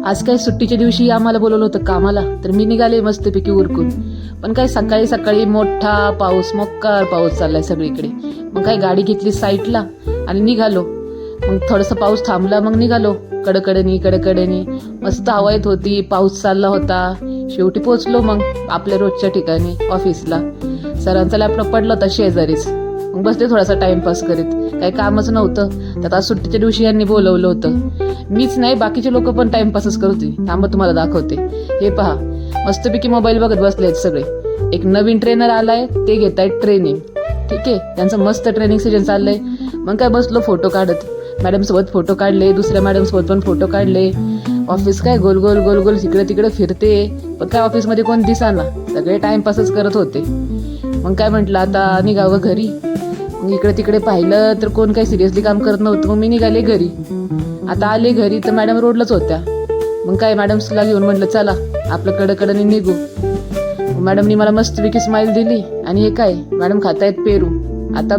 आज काय सुट्टीच्या दिवशी आम्हाला बोलवलं होतं कामाला, तर मी निघाले मस्तपैकी उरकून. पण काय सकाळी सकाळी मोठा पाऊस, मोक्कार पाऊस चाललाय सगळीकडे. मग काय गाडी घेतली साईडला आणि निघालो. मग थोडासा पाऊस थांबला, मग निघालो कडकडेनी. मस्त हवा येत होती, पाऊस चालला होता. शेवटी पोहोचलो मग आपल्या रोजच्या ठिकाणी ऑफिसला. सरांचा लॅपटॉप पडला होता शेजारीच. मग बसले थोडासा टाइमपास करीत, काही कामच नव्हतं. त्यात आज सुट्टीच्या दिवशी यांनी बोलवलं होतं. मीच नाही, बाकीचे लोक पण टाइमपासच करत होते. थांबा तुम्हाला दाखवते. हे पहा, मस्तपैकी मोबाईल बघत बसले आहेत सगळे. एक नवीन ट्रेनर आलाय, ते घेत आहेत ट्रेनिंग. ठीक आहे, त्यांचं मस्त ट्रेनिंग सेशन चाललंय. मग काय बसलो फोटो काढत. मॅडम सोबत फोटो काढले, दुसऱ्या मॅडम सोबत पण फोटो काढले. ऑफिस काय गोल गोल इकडे तिकडे फिरते, पण काय ऑफिसमध्ये कोण दिसाना, सगळे टाइमपासच करत होते. मग काय म्हटलं आता निघावं घरी. मग इकडे तिकडे पाहिलं तर कोण काही सिरियसली काम करत नव्हतं. मग मी निघाले घरी. आता आले घरी तर मॅडम रोडलाच होत्या. मग काय मॅडम्सला घेऊन म्हटलं चला आपलं कडकडनी निघू. मॅडमनी मला मस्तपैकी स्माईल दिली. आणि हे काय, मॅडम खातायत पेरू. आता